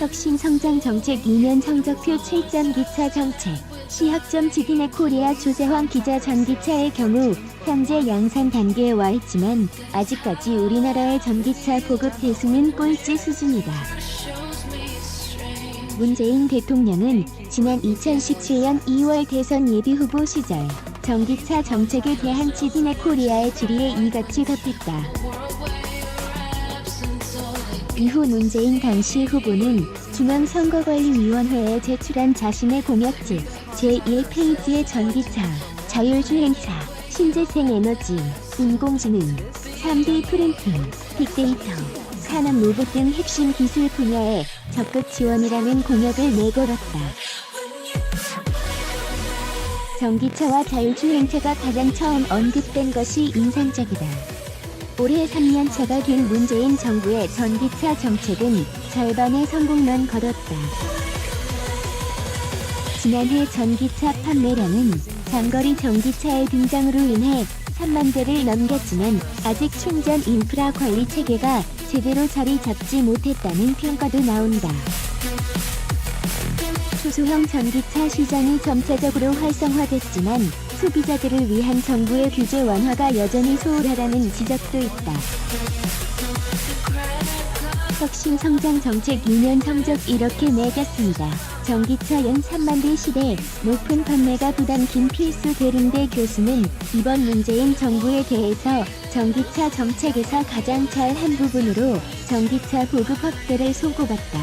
혁신 성장 정책 2년 성적표 7점 기차 정책. 시학점 지기네 코리아 조재환 기자 전기차의 경우 현재 양산 단계에 와 있지만 아직까지 우리나라의 전기차 보급 대수는 꼴찌 수준이다. 문재인 대통령은 지난 2017년 2월 대선 예비후보 시절 전기차 정책에 대한 지기네 코리아의 질의에 이같이 답했다. 이후 문재인 당시 후보는 중앙선거관리위원회에 제출한 자신의 공약집 제1페이지의 전기차, 자율주행차, 신재생에너지, 인공지능, 3D 프린팅, 빅데이터, 산업 로봇 등 핵심 기술 분야에 적극 지원이라는 공약을 내걸었다. 전기차와 자율주행차가 가장 처음 언급된 것이 인상적이다. 올해 3년차가 된 문재인 정부의 전기차 정책은 절반의 성공만 거뒀다. 지난해 전기차 판매량은 장거리 전기차의 등장으로 인해 3만 대를 넘겼지만 아직 충전 인프라 관리 체계가 제대로 자리 잡지 못했다는 평가도 나온다. 소소형 전기차 시장이 점차적으로 활성화됐지만 소비자들을 위한 정부의 규제 완화가 여전히 소홀하다는 지적도 있다. 혁신 성장 정책 2년 성적 이렇게 매겼습니다. 전기차 연 3만 대 시대 높은 판매가 부담긴 필수 대림대 교수는 이번 문재인 정부에 대해서 전기차 정책에서 가장 잘한 부분으로 전기차 보급 확대를 손꼽았다.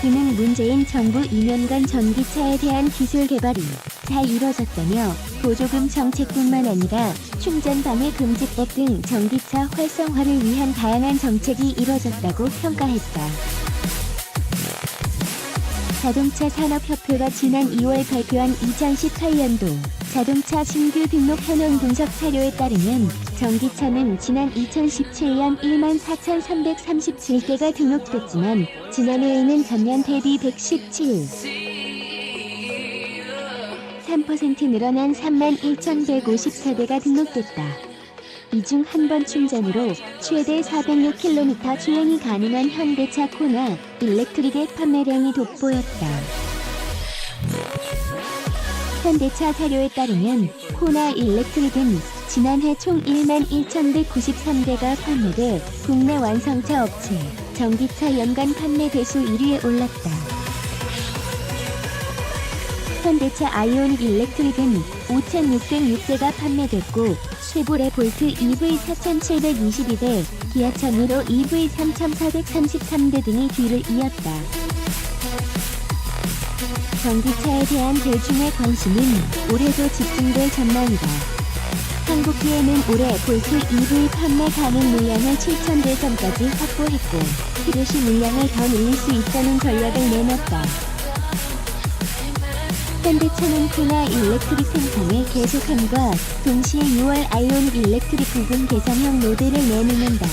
그는 문재인 정부 2년간 전기차에 대한 기술 개발이 잘 이뤄졌다며 보조금 정책뿐만 아니라 충전 방해 금지법 등 전기차 활성화를 위한 다양한 정책이 이뤄졌다고 평가했다. 자동차 산업협회가 지난 2월 발표한 2018년도 자동차 신규 등록 현황 분석 자료에 따르면 전기차는 지난 2017년 14,337대가 등록됐지만 지난해에는 전년 대비 117.3% 늘어난 31,154대가 등록됐다. 이 중 한 번 충전으로 최대 406km 주행이 가능한 현대차 코나 일렉트릭의 판매량이 돋보였다. 현대차 자료에 따르면 코나 일렉트릭은 지난해 총 11,193대가 판매돼 국내 완성차 업체 전기차 연간 판매 대수 1위에 올랐다. 현대차 아이오닉 일렉트릭은 5,606대가 판매됐고 쉐보레 볼트 EV 4,722대, 기아차 니로 EV 3,433대 등이 뒤를 이었다. 전기차에 대한 대중의 관심은 올해도 집중될 전망이다. 한국기아는 올해 볼트 EV 판매 가능 물량을 7,000대 선까지 확보했고 히로시 물량을 더 늘릴 수 있다는 전략을 내놨다. 현대차는 코나 일렉트릭 생산을 계속함과 동시에 6월 아이오닉 일렉트릭 부분 개선형 모델을 내놓는다.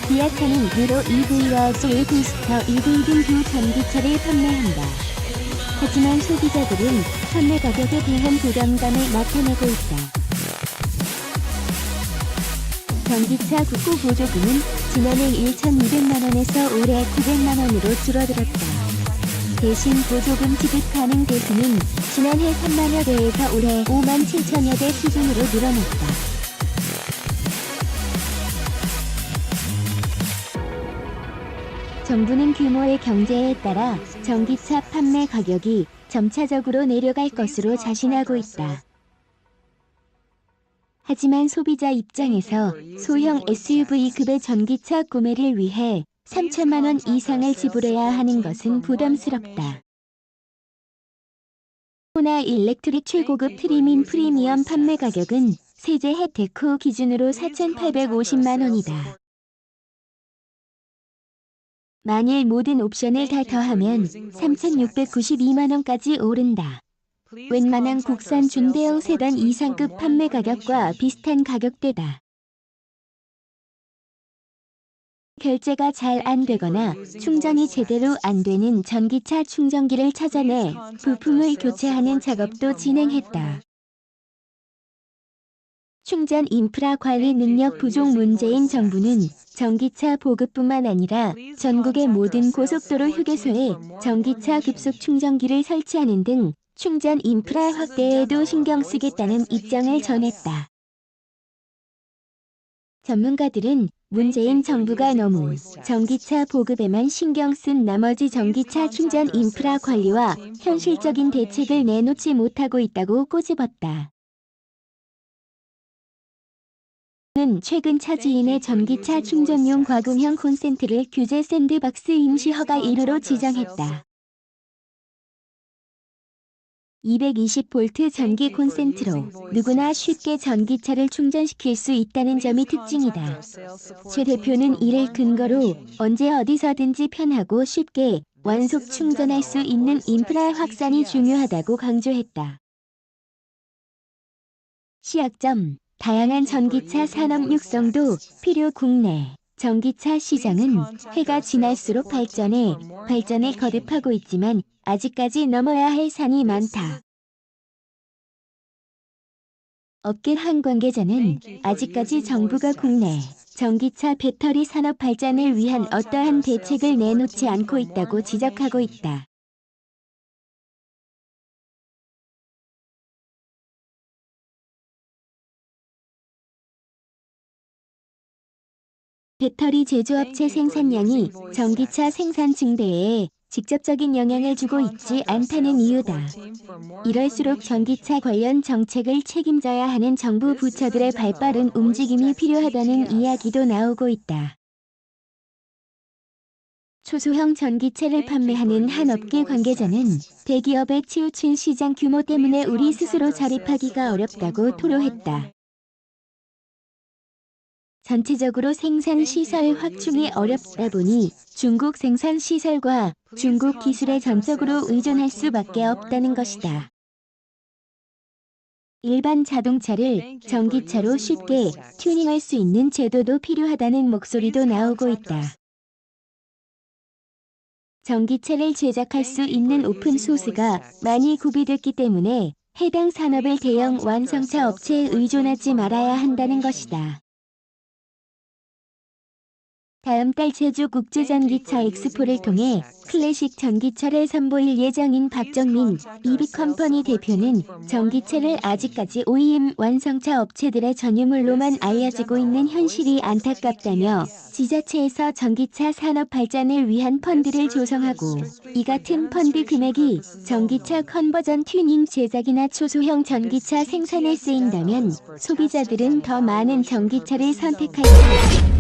기아차는 니로 EV와 소울 부스터 EV 등 두 전기차를 판매한다. 하지만 소비자들은 판매 가격에 대한 부담감을 나타내고 있다. 전기차 국고 보조금은 지난해 1,200만원에서 올해 900만원으로 줄어들었다. 대신 보조금 지급 가능 대수는 지난해 3만여 대에서 올해 5만 7천여 대 수준으로 늘어났다. 정부는 규모의 경제에 따라 전기차 판매 가격이 점차적으로 내려갈 것으로 자신하고 있다. 하지만 소비자 입장에서 소형 SUV급의 전기차 구매를 위해 3천만 원 이상을 지불해야 하는 것은 부담스럽다. 코나 일렉트릭 최고급 트림인 프리미엄 판매 가격은 세제 혜택 후 기준으로 4,850만 원이다. 만일 모든 옵션을 다 더하면 3,692만 원까지 오른다. 웬만한 국산 준대형 세단 이상급 판매 가격과 비슷한 가격대다. 결제가 잘 안 되거나 충전이 제대로 안 되는 전기차 충전기를 찾아내 부품을 교체하는 작업도 진행했다. 충전 인프라 관리 능력 부족 문재인 정부는 전기차 보급뿐만 아니라 전국의 모든 고속도로 휴게소에 전기차 급속 충전기를 설치하는 등 충전 인프라 확대에도 신경 쓰겠다는 입장을 전했다. 전문가들은 문재인 정부가 너무 전기차 보급에만 신경 쓴 나머지 전기차 충전 인프라 관리와 현실적인 대책을 내놓지 못하고 있다고 꼬집었다. 는 최근 차지인의 전기차 충전용 과금형 콘센트를 규제 샌드박스 임시 허가 1호로 지정했다. 220V 전기 콘센트로 누구나 쉽게 전기차를 충전시킬 수 있다는 점이 특징이다. 최 대표는 이를 근거로 언제 어디서든지 편하고 쉽게 완속 충전할 수 있는 인프라 확산이 중요하다고 강조했다. 시약점 다양한 전기차 산업 육성도 필요. 국내 전기차 시장은 해가 지날수록 발전에 거듭하고 있지만 아직까지 넘어야 할 산이 많다. 업계 한 관계자는 아직까지 정부가 국내 전기차 배터리 산업 발전을 위한 어떠한 대책을 내놓지 않고 있다고 지적하고 있다. 배터리 제조업체 생산량이 전기차 생산 증대에 직접적인 영향을 주고 있지 않다는 이유다. 이럴수록 전기차 관련 정책을 책임져야 하는 정부 부처들의 발빠른 움직임이 필요하다는 이야기도 나오고 있다. 초소형 전기차를 판매하는 한 업계 관계자는 대기업에 치우친 시장 규모 때문에 우리 스스로 자립하기가 어렵다고 토로했다. 전체적으로 생산 시설 확충이 어렵다 보니 중국 생산 시설과 중국 기술에 전적으로 의존할 수밖에 없다는 것이다. 일반 자동차를 전기차로 쉽게 튜닝할 수 있는 제도도 필요하다는 목소리도 나오고 있다. 전기차를 제작할 수 있는 오픈소스가 많이 구비됐기 때문에 해당 산업을 대형 완성차 업체에 의존하지 말아야 한다는 것이다. 다음 달 제주 국제전기차 엑스포를 통해 클래식 전기차를 선보일 예정인 박정민 이비컴퍼니 대표는 전기차를 아직까지 OEM 완성차 업체들의 전유물로만 알려지고 있는 현실이 안타깝다며 지자체에서 전기차 산업 발전을 위한 펀드를 조성하고 이 같은 펀드 금액이 전기차 컨버전 튜닝 제작이나 초소형 전기차 생산에 쓰인다면 소비자들은 더 많은 전기차를 선택할 수 있다.